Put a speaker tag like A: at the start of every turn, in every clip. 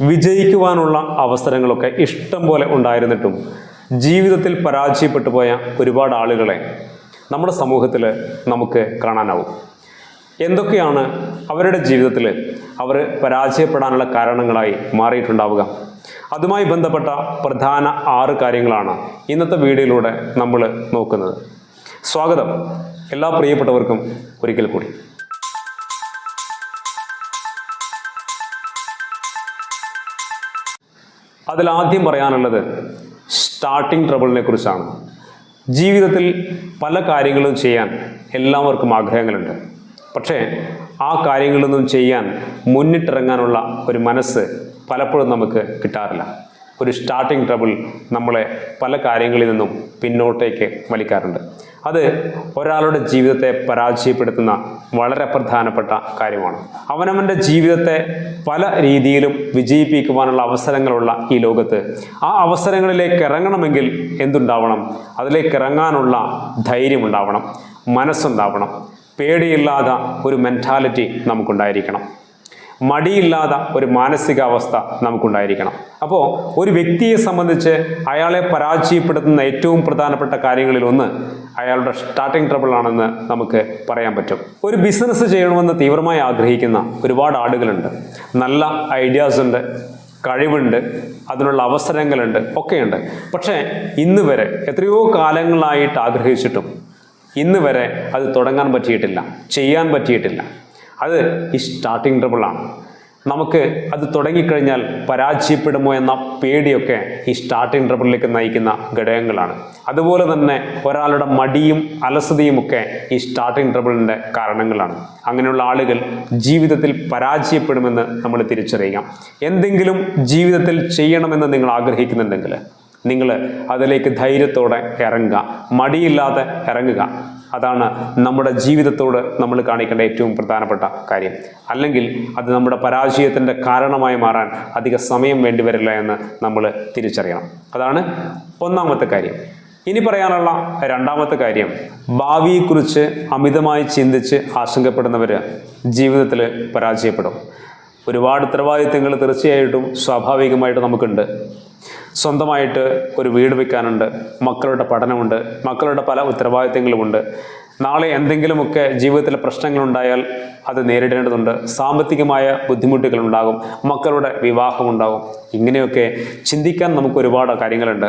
A: വിജയിക്കുവാനുള്ള അവസരങ്ങളൊക്കെ ഇഷ്ടം പോലെ ഉണ്ടായിരുന്നിട്ടും ജീവിതത്തിൽ പരാജയപ്പെട്ടു പോയ ഒരുപാട് ആളുകളെ നമ്മുടെ സമൂഹത്തിൽ നമുക്ക് കാണാനാവും. എന്തൊക്കെയാണ് അവരുടെ ജീവിതത്തിൽ അവർ പരാജയപ്പെടാനുള്ള കാരണങ്ങളായി മാറിയിട്ടുണ്ടാവുക? അതുമായി ബന്ധപ്പെട്ട പ്രധാന 6 കാര്യങ്ങളാണ് ഇന്നത്തെ വീഡിയോയിലൂടെ നമ്മൾ നോക്കുന്നത്. സ്വാഗതം എല്ലാ പ്രിയപ്പെട്ടവർക്കും ഒരിക്കൽ കൂടി. അതിലാദ്യം പറയാനുള്ളത് സ്റ്റാർട്ടിംഗ് ട്രബിളിനെ കുറിച്ചാണ്. ജീവിതത്തിൽ പല കാര്യങ്ങളും ചെയ്യാൻ എല്ലാവർക്കും ആഗ്രഹങ്ങളുണ്ട്. പക്ഷേ ആ കാര്യങ്ങളൊന്നും ചെയ്യാൻ മുന്നിട്ടിറങ്ങാനുള്ള ഒരു മനസ്സ് പലപ്പോഴും നമുക്ക് കിട്ടാറില്ല. ഒരു സ്റ്റാർട്ടിംഗ് ട്രബിൾ നമ്മളെ പല കാര്യങ്ങളിൽ നിന്നും പിന്നോട്ടേക്ക് വലിക്കാറുണ്ട്. അത് ഒരാളുടെ ജീവിതത്തെ പരാജയപ്പെടുത്തുന്ന വളരെ പ്രധാനപ്പെട്ട കാര്യമാണ്. അവനവൻ്റെ ജീവിതത്തെ പല രീതിയിലും വിജയിപ്പിക്കുവാനുള്ള അവസരങ്ങളുള്ള ഈ ലോകത്ത് ആ അവസരങ്ങളിലേക്ക് ഇറങ്ങണമെങ്കിൽ എന്തുണ്ടാവണം? അതിലേക്ക് ഇറങ്ങാനുള്ള ധൈര്യമുണ്ടാവണം, മനസ്സുണ്ടാവണം, പേടിയില്ലാത്ത ഒരു മെൻറ്റാലിറ്റി നമുക്കുണ്ടായിരിക്കണം, മടിയില്ലാത്ത ഒരു മാനസികാവസ്ഥ നമുക്കുണ്ടായിരിക്കണം. അപ്പോൾ ഒരു വ്യക്തിയെ സംബന്ധിച്ച് അയാളെ പരാജയപ്പെടുത്തുന്ന ഏറ്റവും പ്രധാനപ്പെട്ട കാര്യങ്ങളിലൊന്ന് അയാളുടെ സ്റ്റാർട്ടിംഗ് ട്രബിൾ ആണെന്ന് നമുക്ക് പറയാൻ പറ്റും. ഒരു ബിസിനസ് ചെയ്യണമെന്ന് തീവ്രമായി ആഗ്രഹിക്കുന്ന ഒരുപാട് ആളുകളുണ്ട്. നല്ല ഐഡിയാസ് ഉണ്ട്, കഴിവുണ്ട്, അതിനുള്ള അവസരങ്ങളുണ്ട്, ഒക്കെയുണ്ട്. പക്ഷേ ഇന്ന് വരെ എത്രയോ കാലങ്ങളായിട്ട് ആഗ്രഹിച്ചിട്ടും ഇന്ന് വരെ അത് തുടങ്ങാൻ പറ്റിയിട്ടില്ല, ചെയ്യാൻ പറ്റിയിട്ടില്ല. അത് ഈ സ്റ്റാർട്ടിംഗ് ട്രബിളാണ്. നമുക്ക് അത് തുടങ്ങിക്കഴിഞ്ഞാൽ പരാജയപ്പെടുമോ എന്ന പേടിയൊക്കെ ഈ സ്റ്റാർട്ടിംഗ് ട്രബിളിലേക്ക് നയിക്കുന്ന ഘടകങ്ങളാണ്. അതുപോലെ തന്നെ ഒരാളുടെ മടിയും അലസതയും ഒക്കെ ഈ സ്റ്റാർട്ടിംഗ് ട്രബിളിൻ്റെ കാരണങ്ങളാണ്. അങ്ങനെയുള്ള ആളുകൾ ജീവിതത്തിൽ പരാജയപ്പെടുമെന്ന് നമ്മൾ തിരിച്ചറിയുക. എന്തെങ്കിലും ജീവിതത്തിൽ ചെയ്യണമെന്ന് നിങ്ങൾ ആഗ്രഹിക്കുന്നുണ്ടെങ്കിൽ നിങ്ങൾ അതിലേക്ക് ധൈര്യത്തോടെ ഇറങ്ങുക, മടിയില്ലാതെ ഇറങ്ങുക. അതാണ് നമ്മുടെ ജീവിതത്തോട് നമ്മൾ കാണിക്കേണ്ട ഏറ്റവും പ്രധാനപ്പെട്ട കാര്യം. അല്ലെങ്കിൽ അത് നമ്മുടെ പരാജയത്തിൻ്റെ കാരണമായി മാറാൻ അധിക സമയം വേണ്ടിവരില്ല എന്ന് നമ്മൾ തിരിച്ചറിയണം. അതാണ് ഒന്നാമത്തെ കാര്യം. ഇനി പറയാനുള്ള രണ്ടാമത്തെ കാര്യം, ഭാവിയെക്കുറിച്ച് അമിതമായി ചിന്തിച്ച് ആശങ്കപ്പെടുന്നവർ ജീവിതത്തിൽ പരാജയപ്പെടും. ഒരുപാട് ഉത്തരവാദിത്തങ്ങൾ തീർച്ചയായിട്ടും സ്വാഭാവികമായിട്ട് നമുക്കുണ്ട്. സ്വന്തമായിട്ട് ഒരു വീട് വയ്ക്കാനുണ്ട്, മക്കളുടെ പഠനമുണ്ട്, മക്കളുടെ പല ഉത്തരവാദിത്തങ്ങളുമുണ്ട്. നാളെ എന്തെങ്കിലുമൊക്കെ ജീവിതത്തിലെ പ്രശ്നങ്ങളുണ്ടായാൽ അത് നേരിടേണ്ടതുണ്ട്. സാമ്പത്തികമായ ബുദ്ധിമുട്ടുകളുണ്ടാകും, മക്കളുടെ വിവാഹമുണ്ടാകും. ഇങ്ങനെയൊക്കെ ചിന്തിക്കാൻ നമുക്ക് ഒരുപാട് കാര്യങ്ങളുണ്ട്.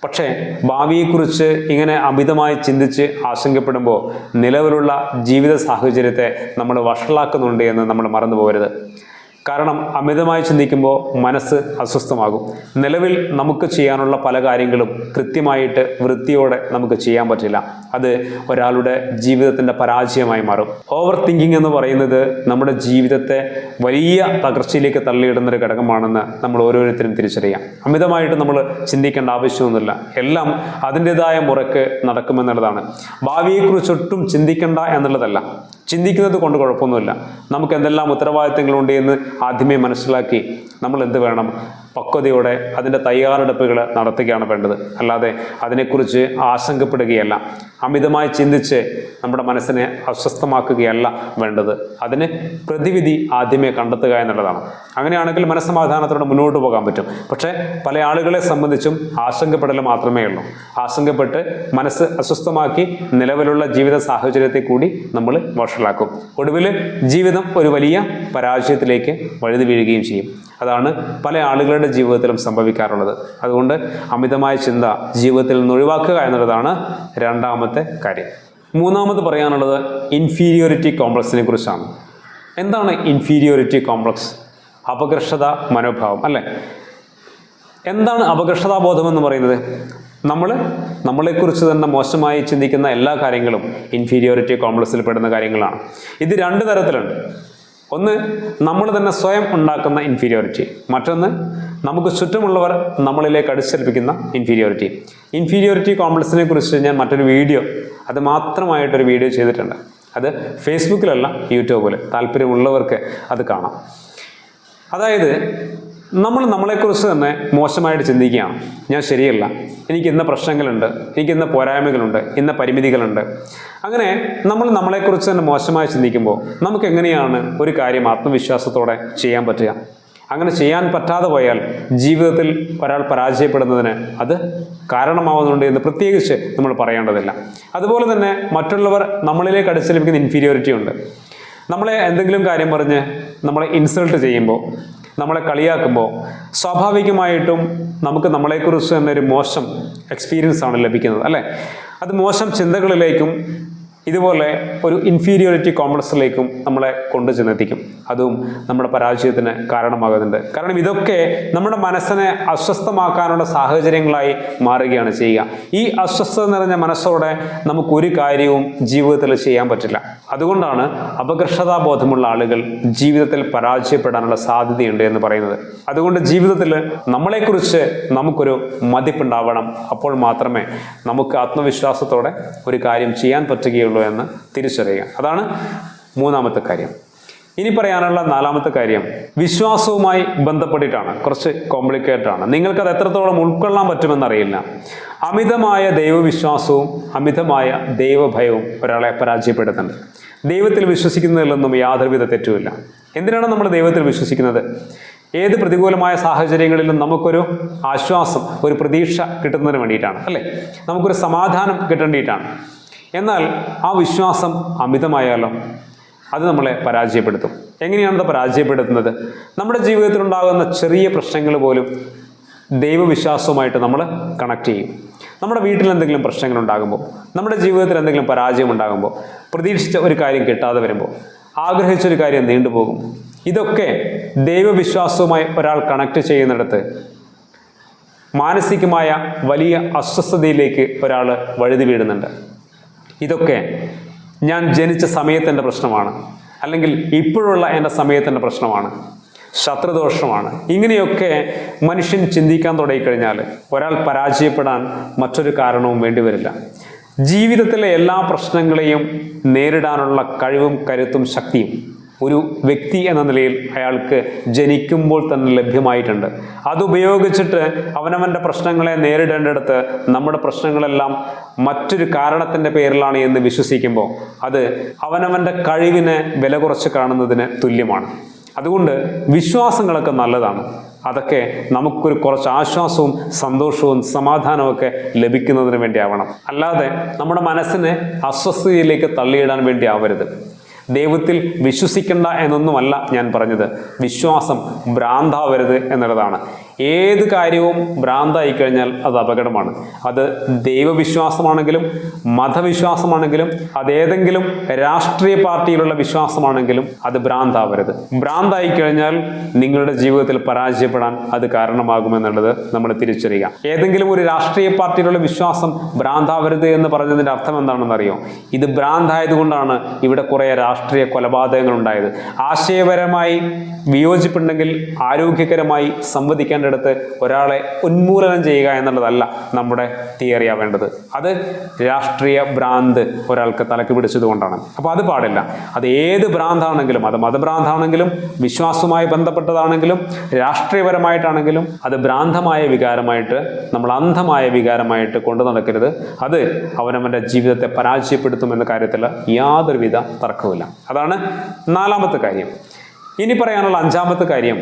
A: പക്ഷേ ഭാവിയെക്കുറിച്ച് ഇങ്ങനെ അമിതമായി ചിന്തിച്ച് ആശങ്കപ്പെടുമ്പോൾ നിലവിലുള്ള ജീവിത സാഹചര്യത്തെ നമ്മൾ വഷളാക്കുന്നുണ്ട് എന്ന് നമ്മൾ മറന്നു പോകരുത്. കാരണം അമിതമായി ചിന്തിക്കുമ്പോൾ മനസ്സ് അസ്വസ്ഥമാകും. നിലവിൽ നമുക്ക് ചെയ്യാനുള്ള പല കാര്യങ്ങളും കൃത്യമായിട്ട് വൃത്തിയോടെ നമുക്ക് ചെയ്യാൻ പറ്റില്ല. അത് ഒരാളുടെ ജീവിതത്തിൻ്റെ പരാജയമായി മാറും. ഓവർ തിങ്കിങ് എന്ന് പറയുന്നത് നമ്മുടെ ജീവിതത്തെ വലിയ തകർച്ചയിലേക്ക് തള്ളിയിടുന്നൊരു ഘടകമാണെന്ന് നമ്മൾ ഓരോരുത്തരും തിരിച്ചറിയാം. അമിതമായിട്ട് നമ്മൾ ചിന്തിക്കേണ്ട ആവശ്യമൊന്നുമില്ല. എല്ലാം അതിൻ്റെതായ മുറയ്ക്ക് നടക്കുമെന്നുള്ളതാണ്. ഭാവിയെക്കുറിച്ചൊട്ടും ചിന്തിക്കേണ്ട എന്നുള്ളതല്ല, ചിന്തിക്കുന്നത് കൊണ്ട് കുഴപ്പമൊന്നുമില്ല. നമുക്ക് എന്തെല്ലാം ഉത്തരവാദിത്തങ്ങളുണ്ട് എന്ന് ആദ്യമേ മനസ്സിലാക്കി നമ്മൾ എന്ത് വേണം? പക്വതയോടെ അതിൻ്റെ തയ്യാറെടുപ്പുകൾ നടത്തുകയാണ് വേണ്ടത്. അല്ലാതെ അതിനെക്കുറിച്ച് ആശങ്കപ്പെടുകയല്ല, അമിതമായി ചിന്തിച്ച് നമ്മുടെ മനസ്സിനെ അസ്വസ്ഥമാക്കുകയല്ല വേണ്ടത്. അതിന് പ്രതിവിധി ആദ്യമേ കണ്ടെത്തുക എന്നുള്ളതാണ്. അങ്ങനെയാണെങ്കിൽ മനസ്സമാധാനത്തോടെ മുന്നോട്ട് പോകാൻ പറ്റും. പക്ഷേ പല ആളുകളെ സംബന്ധിച്ചും ആശങ്കപ്പെടൽ മാത്രമേ ഉള്ളൂ. ആശങ്കപ്പെട്ട് മനസ്സ് അസ്വസ്ഥമാക്കി നിലവിലുള്ള ജീവിത സാഹചര്യത്തെ കൂടി നമ്മൾ വഷളാക്കും. ഒടുവിൽ ജീവിതം ഒരു വലിയ പരാജയത്തിലേക്ക് വഴുതി വീഴുകയും ചെയ്യും. അതാണ് പല ആളുകളുടെ ജീവിതത്തിലും സംഭവിക്കാറുള്ളത്. അതുകൊണ്ട് അമിതമായ ചിന്ത ജീവിതത്തിൽ നിന്ന് ഒഴിവാക്കുക എന്നുള്ളതാണ് രണ്ടാമത്തെ കാര്യം. മൂന്നാമത് പറയാനുള്ളത് ഇൻഫീരിയോറിറ്റി കോംപ്ലക്സിനെ കുറിച്ചാണ്. എന്താണ് ഇൻഫീരിയോറിറ്റി കോംപ്ലക്സ്? അപകർഷത മനോഭാവം, അല്ലേ? എന്താണ് അപകർഷതാബോധം എന്ന് പറയുന്നത്? നമ്മളെക്കുറിച്ച് തന്നെ മോശമായി ചിന്തിക്കുന്ന എല്ലാ കാര്യങ്ങളും ഇൻഫീരിയോറിറ്റി കോംപ്ലക്സിൽ പെടുന്ന കാര്യങ്ങളാണ്. ഇത് 2 തരത്തിലുണ്ട്. ഒന്ന്, നമ്മൾ തന്നെ സ്വയം ഉണ്ടാക്കുന്ന ഇൻഫീരിയോറിറ്റി. മറ്റൊന്ന്, നമുക്ക് ചുറ്റുമുള്ളവർ നമ്മളിലേക്ക് അടിച്ചേൽപ്പിക്കുന്ന ഇൻഫീരിയോറിറ്റി. ഇൻഫീരിയോറിറ്റി കോംപ്ലക്സിനെ കുറിച്ച് ഞാൻ മറ്റൊരു വീഡിയോ, അത് മാത്രമായിട്ടൊരു വീഡിയോ ചെയ്തിട്ടുണ്ട്. അത് ഫേസ്ബുക്കിലല്ല, യൂട്യൂബിൽ. താല്പര്യമുള്ളവർക്ക് അത് കാണാം. അതായത് നമ്മളെക്കുറിച്ച് തന്നെ മോശമായിട്ട് ചിന്തിക്കുകയാണ്. ഞാൻ ശരിയല്ല, എനിക്ക് ഇന്ന പ്രശ്നങ്ങളുണ്ട്, എനിക്ക് ഇന്ന പോരായ്മകളുണ്ട്, ഇന്ന പരിമിതികളുണ്ട്. അങ്ങനെ നമ്മളെക്കുറിച്ച് തന്നെ മോശമായി ചിന്തിക്കുമ്പോൾ നമുക്ക് എങ്ങനെയാണ് ഒരു കാര്യം ആത്മവിശ്വാസത്തോടെ ചെയ്യാൻ പറ്റുക? അങ്ങനെ ചെയ്യാൻ പറ്റാതെ പോയാൽ ജീവിതത്തിൽ ഒരാൾ പരാജയപ്പെടുന്നതിന് അത് കാരണമാവുന്നുണ്ട് എന്ന് പ്രത്യേകിച്ച് നമ്മൾ പറയേണ്ടതില്ല. അതുപോലെ തന്നെ മറ്റുള്ളവർ നമ്മളിലേക്ക് അടിച്ചേൽപ്പിക്കുന്ന ഇൻഫീരിയോറിറ്റി ഉണ്ട്. നമ്മളെ എന്തെങ്കിലും കാര്യം പറഞ്ഞ് നമ്മളെ ഇൻസൾട്ട് ചെയ്യുമ്പോൾ, നമ്മളെ കളിയാക്കുമ്പോൾ സ്വാഭാവികമായിട്ടും നമുക്ക് നമ്മളെക്കുറിച്ച് തന്നെ ഒരു മോശം എക്സ്പീരിയൻസ് ആണ് ലഭിക്കുന്നത്, അല്ലേ? അത് മോശം ചിന്തകളിലേക്കും ഇതുപോലെ ഒരു ഇൻഫീരിയോറിറ്റി കോംപ്ലക്സിലേക്കും നമ്മളെ കൊണ്ടു ചെന്നെത്തിക്കും. അതും നമ്മുടെ പരാജയത്തിന് കാരണമാകുന്നുണ്ട്. കാരണം ഇതൊക്കെ നമ്മുടെ മനസ്സിനെ അസ്വസ്ഥമാക്കാനുള്ള സാഹചര്യങ്ങളായി മാറുകയാണ് ചെയ്യുക. ഈ അസ്വസ്ഥത നിറഞ്ഞ മനസ്സോടെ നമുക്കൊരു കാര്യവും ജീവിതത്തിൽ ചെയ്യാൻ പറ്റില്ല. അതുകൊണ്ടാണ് അപകർഷതാബോധമുള്ള ആളുകൾ ജീവിതത്തിൽ പരാജയപ്പെടാനുള്ള സാധ്യതയുണ്ട് എന്ന് പറയുന്നത്. അതുകൊണ്ട് ജീവിതത്തിൽ നമ്മളെക്കുറിച്ച് നമുക്കൊരു മതിപ്പുണ്ടാവണം. അപ്പോൾ മാത്രമേ നമുക്ക് ആത്മവിശ്വാസത്തോടെ ഒരു കാര്യം ചെയ്യാൻ പറ്റുകയുള്ളൂ എന്ന് തിരിച്ചറിയുക. അതാണ് മൂന്നാമത്തെ കാര്യം. ഇനി പറയാനുള്ള നാലാമത്തെ കാര്യം വിശ്വാസവുമായി ബന്ധപ്പെട്ടിട്ടാണ്. കുറച്ച് കോംപ്ലിക്കേറ്റഡ് ആണ്. നിങ്ങൾക്കത് എത്രത്തോളം ഉൾക്കൊള്ളാൻ പറ്റുമെന്നറിയില്ല. അമിതമായ ദൈവവിശ്വാസവും അമിതമായ ദൈവഭയവും ഒരാളെ പരാജയപ്പെടുത്തുന്നുണ്ട്. ദൈവത്തിൽ വിശ്വസിക്കുന്നതിലൊന്നും യാതൊരുവിധ തെറ്റുമില്ല. എന്തിനാണ് നമ്മൾ ദൈവത്തിൽ വിശ്വസിക്കുന്നത്? ഏത് പ്രതികൂലമായ സാഹചര്യങ്ങളിലും നമുക്കൊരു ആശ്വാസം, ഒരു പ്രതീക്ഷ കിട്ടുന്നതിന് വേണ്ടിയിട്ടാണ്, അല്ലേ? നമുക്കൊരു സമാധാനം കിട്ടേണ്ടിയിട്ടാണ്. എന്നാൽ ആ വിശ്വാസം അമിതമായാലോ അത് നമ്മളെ പരാജയപ്പെടുത്തും. എങ്ങനെയാണത് പരാജയപ്പെടുത്തുന്നത്? നമ്മുടെ ജീവിതത്തിൽ ഉണ്ടാകുന്ന ചെറിയ പ്രശ്നങ്ങൾ പോലും ദൈവവിശ്വാസവുമായിട്ട് നമ്മൾ കണക്ട് ചെയ്യും. നമ്മുടെ വീട്ടിൽ എന്തെങ്കിലും പ്രശ്നങ്ങൾ ഉണ്ടാകുമ്പോൾ, നമ്മുടെ ജീവിതത്തിൽ എന്തെങ്കിലും പരാജയം ഉണ്ടാകുമ്പോൾ, പ്രതീക്ഷിച്ച ഒരു കാര്യം കിട്ടാതെ വരുമ്പോൾ, ആഗ്രഹിച്ചൊരു കാര്യം നീണ്ടുപോകും. ഇതൊക്കെ ദൈവവിശ്വാസവുമായി ഒരാൾ കണക്ട് ചെയ്യുന്നിടത്ത് മാനസികമായ വലിയ അസ്വസ്ഥതയിലേക്ക് ഒരാൾ വഴുതി വീഴുന്നുണ്ട്. ഇതൊക്കെ ഞാൻ ജനിച്ച സമയത്തിൻ്റെ പ്രശ്നമാണ്, അല്ലെങ്കിൽ ഇപ്പോഴുള്ള എൻ്റെ സമയത്തിൻ്റെ പ്രശ്നമാണ്, ശത്രുദോഷമാണ്. ഇങ്ങനെയൊക്കെ മനുഷ്യൻ ചിന്തിക്കാൻ തുടങ്ങിക്കഴിഞ്ഞാൽ ഒരാൾ പരാജയപ്പെടാൻ മറ്റൊരു കാരണവും വേണ്ടിവരില്ല. ജീവിതത്തിലെ എല്ലാ പ്രശ്നങ്ങളെയും നേരിടാനുള്ള കഴിവും കരുത്തും ശക്തിയും ഒരു വ്യക്തി എന്ന നിലയിൽ അയാൾക്ക് ജനിക്കുമ്പോൾ തന്നെ ലഭ്യമായിട്ടുണ്ട്. അതുപയോഗിച്ചിട്ട് അവനവൻ്റെ പ്രശ്നങ്ങളെ നേരിടേണ്ടിടത്ത് നമ്മുടെ പ്രശ്നങ്ങളെല്ലാം മറ്റൊരു കാരണത്തിൻ്റെ പേരിലാണ് എന്ന് വിശ്വസിക്കുമ്പോൾ അത് അവനവൻ്റെ കഴിവിനെ വില കുറച്ച് കാണുന്നതിന് തുല്യമാണ്. അതുകൊണ്ട് വിശ്വാസങ്ങളൊക്കെ നല്ലതാണ്. അതൊക്കെ നമുക്കൊരു കുറച്ച് ആശ്വാസവും സന്തോഷവും സമാധാനവും ഒക്കെ ലഭിക്കുന്നതിന് വേണ്ടി ആവണം. അല്ലാതെ നമ്മുടെ മനസ്സിനെ അസ്വസ്ഥതയിലേക്ക് തള്ളിയിടാൻ വേണ്ടി ആവരുത്. ദൈവത്തിൽ വിശ്വസിക്കണ്ട എന്നൊന്നുമല്ല ഞാൻ പറഞ്ഞത്. വിശ്വാസം ഭ്രാന്താവരുത് എന്നുള്ളതാണ്. ഏത് കാര്യവും ഭ്രാന്തായി കഴിഞ്ഞാൽ അത് അപകടമാണ്. അത് ദൈവവിശ്വാസമാണെങ്കിലും മതവിശ്വാസമാണെങ്കിലും അതേതെങ്കിലും രാഷ്ട്രീയ പാർട്ടിയിലുള്ള വിശ്വാസമാണെങ്കിലും അത് ഭ്രാന്താവരുത്. ഭ്രാന്തായി കഴിഞ്ഞാൽ നിങ്ങളുടെ ജീവിതത്തിൽ പരാജയപ്പെടാൻ അത് കാരണമാകുമെന്നുള്ളത് നമ്മൾ തിരിച്ചറിയുക. ഏതെങ്കിലും ഒരു രാഷ്ട്രീയ പാർട്ടിയിലുള്ള വിശ്വാസം ഭ്രാന്താവരുത് എന്ന് പറഞ്ഞതിൻ്റെ അർത്ഥം എന്താണെന്നറിയോ? ഇത് ഭ്രാന്തായതുകൊണ്ടാണ് ഇവിടെ കുറേ രാഷ്ട്രീയ കൊലപാതകങ്ങൾ ഉണ്ടായത്. ആശയപരമായി വിയോജിപ്പുണ്ടെങ്കിൽ ആരോഗ്യകരമായി സംവദിക്കേണ്ടടുത്ത് ഒരാളെ ഉന്മൂലനം ചെയ്യുക എന്നുള്ളതല്ല നമ്മുടെ തിയറി ആവേണ്ടത്. അത് രാഷ്ട്രീയ ഭ്രാന്ത് ഒരാൾക്ക് തലക്ക് പിടിച്ചതുകൊണ്ടാണ്. അപ്പോൾ അത് പാടില്ല. അത് ഏത് ഭ്രാന്താണെങ്കിലും, അത് മതഭ്രാന്താണെങ്കിലും വിശ്വാസവുമായി ബന്ധപ്പെട്ടതാണെങ്കിലും രാഷ്ട്രീയപരമായിട്ടാണെങ്കിലും അത് ഭ്രാന്തമായ വികാരമായിട്ട്, നമ്മൾ അന്ധമായ വികാരമായിട്ട് കൊണ്ടു നടക്കരുത്. അത് അവനവൻ്റെ ജീവിതത്തെ പരാജയപ്പെടുത്തുമെന്ന കാര്യത്തിൽ യാതൊരുവിധ തർക്കവുമില്ല. അതാണ് നാലാമത്തെ കാര്യം. ഇനി പറയാനുള്ള അഞ്ചാമത്തെ കാര്യം,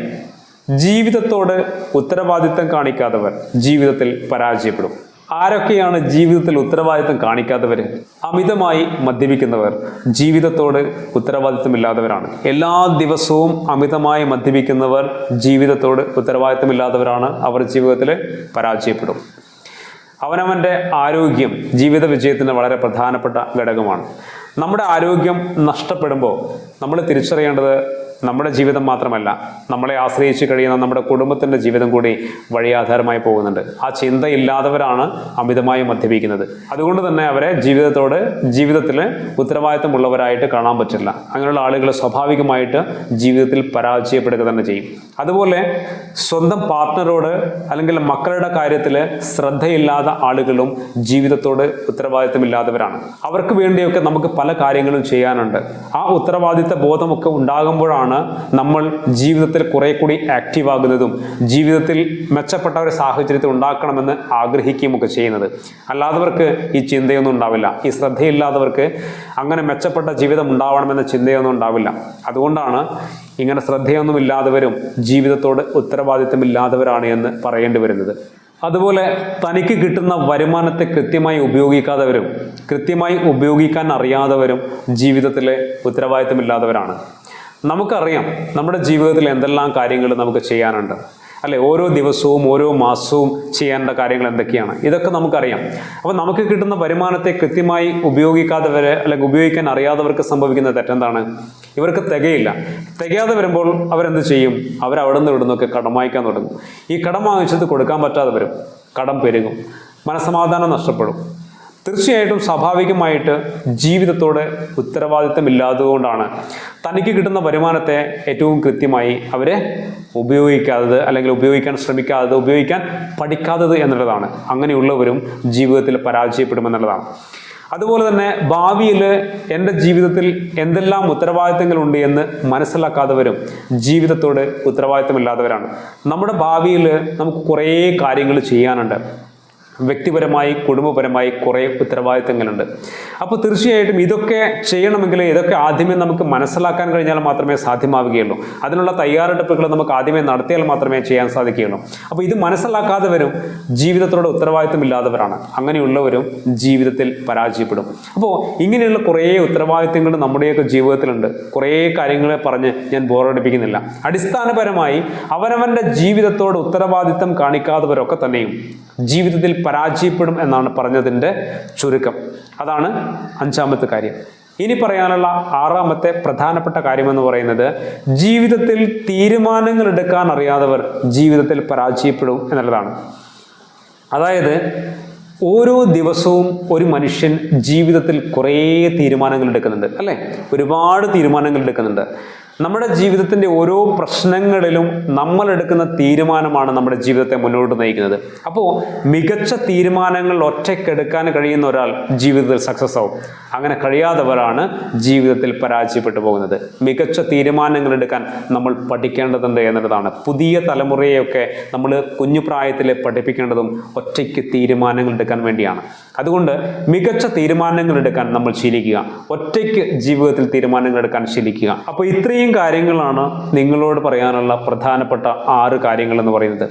A: ജീവിതത്തോട് ഉത്തരവാദിത്തം കാണിക്കാത്തവർ ജീവിതത്തിൽ പരാജയപ്പെടും. ആരൊക്കെയാണ് ജീവിതത്തിൽ ഉത്തരവാദിത്തം കാണിക്കാത്തവർ? അമിതമായി മദ്യപിക്കുന്നവർ ജീവിതത്തോട് ഉത്തരവാദിത്തമില്ലാത്തവരാണ്. എല്ലാ ദിവസവും അമിതമായി മദ്യപിക്കുന്നവർ ജീവിതത്തോട് ഉത്തരവാദിത്തമില്ലാത്തവരാണ്. അവർ ജീവിതത്തിൽ പരാജയപ്പെടും. അവനവൻ്റെ ആരോഗ്യം ജീവിത വിജയത്തിന് വളരെ പ്രധാനപ്പെട്ട ഘടകമാണ്. നമ്മുടെ ആരോഗ്യം നഷ്ടപ്പെടുമ്പോൾ നമ്മൾ തിരിച്ചറിയേണ്ടത് നമ്മുടെ ജീവിതം മാത്രമല്ല, നമ്മളെ ആശ്രയിച്ച് കഴിയുന്ന നമ്മുടെ കുടുംബത്തിൻ്റെ ജീവിതം കൂടി വഴിയാധാരമായി പോകുന്നുണ്ട്. ആ ചിന്തയില്ലാത്തവരാണ് അമിതമായി മദ്യപിക്കുന്നത്. അതുകൊണ്ട് തന്നെ അവരെ ജീവിതത്തിൽ ഉത്തരവാദിത്തമുള്ളവരായിട്ട് കാണാൻ പറ്റില്ല. അങ്ങനെയുള്ള ആളുകൾ സ്വാഭാവികമായിട്ട് ജീവിതത്തിൽ പരാജയപ്പെടുക തന്നെ ചെയ്യും. അതുപോലെ സ്വന്തം പാർട്ട്ണറോട് അല്ലെങ്കിൽ മക്കളുടെ കാര്യത്തിൽ ശ്രദ്ധയില്ലാത്ത ആളുകളും ജീവിതത്തോട് ഉത്തരവാദിത്തമില്ലാത്തവരാണ്. അവർക്ക് വേണ്ടിയൊക്കെ നമുക്ക് പല കാര്യങ്ങളും ചെയ്യാനുണ്ട്. ആ ഉത്തരവാദിത്ത ബോധമൊക്കെ ഉണ്ടാകുമ്പോഴാണ് അതുകൊണ്ടാണ് നമ്മൾ ജീവിതത്തിൽ കുറെ കൂടി ആക്റ്റീവ് ആകുന്നതും ജീവിതത്തിൽ മെച്ചപ്പെട്ട ഒരു സാഹചര്യത്തിൽ ഉണ്ടാക്കണമെന്ന് ആഗ്രഹിക്കുകയുമൊക്കെ ചെയ്യുന്നത്. അല്ലാത്തവർക്ക് ഈ ചിന്തയൊന്നും ഉണ്ടാവില്ല. ഈ ശ്രദ്ധയില്ലാത്തവർക്ക് അങ്ങനെ മെച്ചപ്പെട്ട ജീവിതം ഉണ്ടാവണമെന്ന ചിന്തയൊന്നും ഉണ്ടാവില്ല. അതുകൊണ്ടാണ് ഇങ്ങനെ ശ്രദ്ധയൊന്നുമില്ലാത്തവരും ജീവിതത്തോട് ഉത്തരവാദിത്തമില്ലാത്തവരാണ് എന്ന് പറയേണ്ടി വരുന്നത്. അതുപോലെ തനിക്ക് കിട്ടുന്ന വരുമാനത്തെ കൃത്യമായി ഉപയോഗിക്കാത്തവരും കൃത്യമായി ഉപയോഗിക്കാൻ അറിയാത്തവരും ജീവിതത്തിലെ ഉത്തരവാദിത്തമില്ലാത്തവരാണ്. നമുക്കറിയാം നമ്മുടെ ജീവിതത്തിൽ എന്തെല്ലാം കാര്യങ്ങൾ നമുക്ക് ചെയ്യാനുണ്ട്, അല്ലെ? ഓരോ ദിവസവും ഓരോ മാസവും ചെയ്യേണ്ട കാര്യങ്ങൾ എന്തൊക്കെയാണ്, ഇതൊക്കെ നമുക്കറിയാം. അപ്പോൾ നമുക്ക് കിട്ടുന്ന വരുമാനത്തെ കൃത്യമായി ഉപയോഗിക്കാത്തവരെ അല്ലെങ്കിൽ ഉപയോഗിക്കാൻ അറിയാത്തവർക്ക് സംഭവിക്കുന്ന തെറ്റെന്താണ്? ഇവർക്ക് തികയാതെ വരുമ്പോൾ അവരെന്ത് ചെയ്യും? അവരവിടെ നിന്ന് ഇവിടുന്നൊക്കെ കടം വാങ്ങിക്കാൻ തുടങ്ങും. ഈ കടം വാങ്ങിച്ചത് കൊടുക്കാൻ പറ്റാതെ വരും, കടം പെരുകും, മനസ്സമാധാനം നഷ്ടപ്പെടും. തീർച്ചയായിട്ടും സ്വാഭാവികമായിട്ട് ജീവിതത്തോട് ഉത്തരവാദിത്തമില്ലാത്തതുകൊണ്ടാണ് തനിക്ക് കിട്ടുന്ന വരുമാനത്തെ ഏറ്റവും കൃത്യമായി അവരെ ഉപയോഗിക്കാത്തത്, അല്ലെങ്കിൽ ഉപയോഗിക്കാൻ ശ്രമിക്കാത്തത്, ഉപയോഗിക്കാൻ പഠിക്കാത്തത് എന്നുള്ളതാണ്. അങ്ങനെയുള്ളവരും ജീവിതത്തിൽ പരാജയപ്പെടുമെന്നുള്ളതാണ്. അതുപോലെ തന്നെ ഭാവിയിൽ എൻ്റെ ജീവിതത്തിൽ എന്തെല്ലാം ഉത്തരവാദിത്തങ്ങളുണ്ട് എന്ന് മനസ്സിലാക്കാത്തവരും ജീവിതത്തോട് ഉത്തരവാദിത്തമില്ലാത്തവരാണ്. നമ്മുടെ ഭാവിയിൽ നമുക്ക് കുറേ കാര്യങ്ങൾ ചെയ്യാനുണ്ട്. വ്യക്തിപരമായി കുടുംബപരമായി കുറേ ഉത്തരവാദിത്തങ്ങളുണ്ട്. അപ്പോൾ തീർച്ചയായിട്ടും ഇതൊക്കെ ചെയ്യണമെങ്കിൽ ഇതൊക്കെ ആദ്യമേ നമുക്ക് മനസ്സിലാക്കാൻ കഴിഞ്ഞാൽ മാത്രമേ സാധ്യമാവുകയുള്ളൂ. അതിനുള്ള തയ്യാറെടുപ്പുകൾ നമുക്ക് ആദ്യമേ നടത്തിയാൽ മാത്രമേ ചെയ്യാൻ സാധിക്കുകയുള്ളൂ. അപ്പോൾ ഇത് മനസ്സിലാക്കാത്തവരും ജീവിതത്തോട് ഉത്തരവാദിത്തമില്ലാത്തവരാണ്. അങ്ങനെയുള്ളവരും ജീവിതത്തിൽ പരാജയപ്പെടും. അപ്പോൾ ഇങ്ങനെയുള്ള കുറേ ഉത്തരവാദിത്തങ്ങൾ നമ്മുടെയൊക്കെ ജീവിതത്തിലുണ്ട്. കുറേ കാര്യങ്ങളെ പറഞ്ഞ് ഞാൻ ബോറടിപ്പിക്കുന്നില്ല. അടിസ്ഥാനപരമായി അവനവൻ്റെ ജീവിതത്തോട് ഉത്തരവാദിത്തം കാണിക്കാത്തവരൊക്കെ തന്നെയും ജീവിതത്തിൽ പരാജയപ്പെടും എന്നാണ് പറഞ്ഞതിൻ്റെ ചുരുക്കം. അതാണ് അഞ്ചാമത്തെ കാര്യം. ഇനി പറയാനുള്ള ആറാമത്തെ പ്രധാനപ്പെട്ട കാര്യമെന്ന് പറയുന്നത് ജീവിതത്തിൽ തീരുമാനങ്ങൾ എടുക്കാൻ അറിയാത്തവർ ജീവിതത്തിൽ പരാജയപ്പെടും എന്നുള്ളതാണ്. അതായത് ഓരോ ദിവസവും ഒരു മനുഷ്യൻ ജീവിതത്തിൽ കുറേ തീരുമാനങ്ങൾ എടുക്കുന്നുണ്ട്, അല്ലേ? ഒരുപാട് തീരുമാനങ്ങൾ എടുക്കുന്നുണ്ട്. നമ്മുടെ ജീവിതത്തിൻ്റെ ഓരോ പ്രശ്നങ്ങളിലും നമ്മൾ എടുക്കുന്ന തീരുമാനമാണ് നമ്മുടെ ജീവിതത്തെ മുന്നോട്ട് നയിക്കുന്നത്. അപ്പോൾ മികച്ച തീരുമാനങ്ങൾ ഒറ്റയ്ക്കെടുക്കാൻ കഴിയുന്ന ഒരാൾ ജീവിതത്തിൽ സക്സസ് ആവും. അങ്ങനെ കഴിയാത്തവരാണ് ജീവിതത്തിൽ പരാജയപ്പെട്ടു പോകുന്നത്. മികച്ച തീരുമാനങ്ങൾ എടുക്കാൻ നമ്മൾ പഠിക്കേണ്ടതുണ്ട് എന്നുള്ളതാണ്. പുതിയ തലമുറയെയൊക്കെ നമ്മൾ കുഞ്ഞുപ്രായത്തിൽ പഠിപ്പിക്കേണ്ടതും ഒറ്റയ്ക്ക് തീരുമാനങ്ങൾ എടുക്കാൻ വേണ്ടിയാണ്. അതുകൊണ്ട് മികച്ച തീരുമാനങ്ങൾ എടുക്കാൻ നമ്മൾ ശീലിക്കുക. ഒറ്റയ്ക്ക് ജീവിതത്തിൽ തീരുമാനങ്ങൾ എടുക്കാൻ ശീലിക്കുക. അപ്പോൾ ഇത്രയും കാര്യങ്ങളാണ് നിങ്ങളോട് പറയാനുള്ള പ്രധാനപ്പെട്ട 6 കാര്യങ്ങൾ എന്ന് പറയുന്നത്.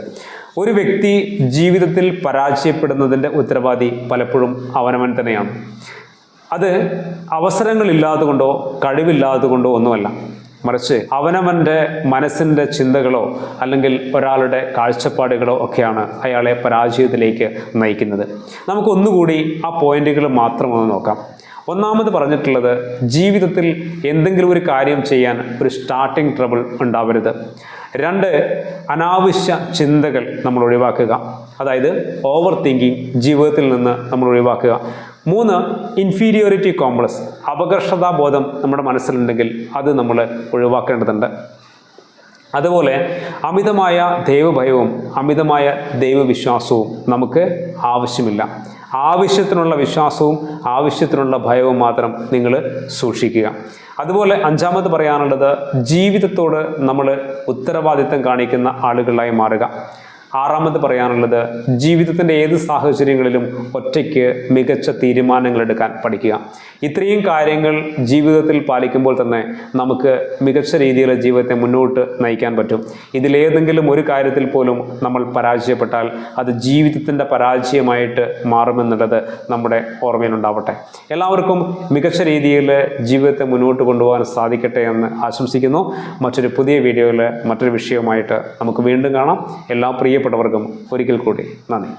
A: ഒരു വ്യക്തി ജീവിതത്തിൽ പരാജയപ്പെടുന്നതിൻ്റെ ഉത്തരവാദി പലപ്പോഴും അവനവൻ തന്നെയാണ്. അത് അവസരങ്ങളില്ലാതെ കൊണ്ടോ കഴിവില്ലാതെ കൊണ്ടോ ഒന്നുമല്ല, മറിച്ച് അവനവൻ്റെ മനസ്സിൻ്റെ ചിന്തകളോ അല്ലെങ്കിൽ ഒരാളുടെ കാഴ്ചപ്പാടുകളോ ഒക്കെയാണ് അയാളെ പരാജയത്തിലേക്ക് നയിക്കുന്നത്. നമുക്കൊന്നുകൂടി ആ പോയിന്റുകൾ മാത്രം ഒന്ന് നോക്കാം. ഒന്നാമത് പറഞ്ഞിട്ടുള്ളത്, ജീവിതത്തിൽ എന്തെങ്കിലും ഒരു കാര്യം ചെയ്യാൻ ഒരു സ്റ്റാർട്ടിംഗ് ട്രബിൾ ഉണ്ടാവരുത്. 2, അനാവശ്യ ചിന്തകൾ നമ്മൾ ഒഴിവാക്കുക. അതായത് ഓവർ തിങ്കിങ് ജീവിതത്തിൽ നിന്ന് നമ്മൾ ഒഴിവാക്കുക. 3, ഇൻഫീരിയോറിറ്റി കോംപ്ലക്സ്, അപകർഷതാബോധം നമ്മുടെ മനസ്സിലുണ്ടെങ്കിൽ അത് നമ്മൾ ഒഴിവാക്കേണ്ടതുണ്ട്. അതുപോലെ അമിതമായ ദൈവഭയവും അമിതമായ ദൈവവിശ്വാസവും നമുക്ക് ആവശ്യമില്ല. ആവശ്യത്തിനുള്ള വിശ്വാസവും ആവശ്യത്തിനുള്ള ഭയവും മാത്രം നിങ്ങൾ സൂക്ഷിക്കുക. അതുപോലെ 5ാമത് പറയാനുള്ളത്, ജീവിതത്തോട് നമ്മൾ ഉത്തരവാദിത്തം കാണിക്കുന്ന ആളുകളായി മാറുക. 6ാമത് പറയാനുള്ളത്, ജീവിതത്തിൻ്റെ ഏത് സാഹചര്യങ്ങളിലും ഒറ്റയ്ക്ക് മികച്ച തീരുമാനങ്ങൾ എടുക്കാൻ പഠിക്കുക. ഇത്രയും കാര്യങ്ങൾ ജീവിതത്തിൽ പാലിക്കുമ്പോൾ തന്നെ നമുക്ക് മികച്ച രീതിയിൽ ജീവിതത്തെ മുന്നോട്ട് നയിക്കാൻ പറ്റും. ഇതിലേതെങ്കിലും ഒരു കാര്യത്തിൽ പോലും നമ്മൾ പരാജയപ്പെട്ടാൽ അത് ജീവിതത്തിൻ്റെ പരാജയമായിട്ട് മാറുമെന്നുള്ളത് നമ്മുടെ ഓർമ്മയിലുണ്ടാവട്ടെ. എല്ലാവർക്കും മികച്ച രീതിയിൽ ജീവിതത്തെ മുന്നോട്ട് കൊണ്ടുപോകാൻ സാധിക്കട്ടെ എന്ന് ആശംസിക്കുന്നു. മറ്റൊരു പുതിയ വീഡിയോയിൽ മറ്റൊരു വിഷയവുമായിട്ട് നമുക്ക് വീണ്ടും കാണാം. എല്ലാ പ്രിയപ്പെട്ടവർക്കും ഒരിക്കൽ കൂടി നന്ദി.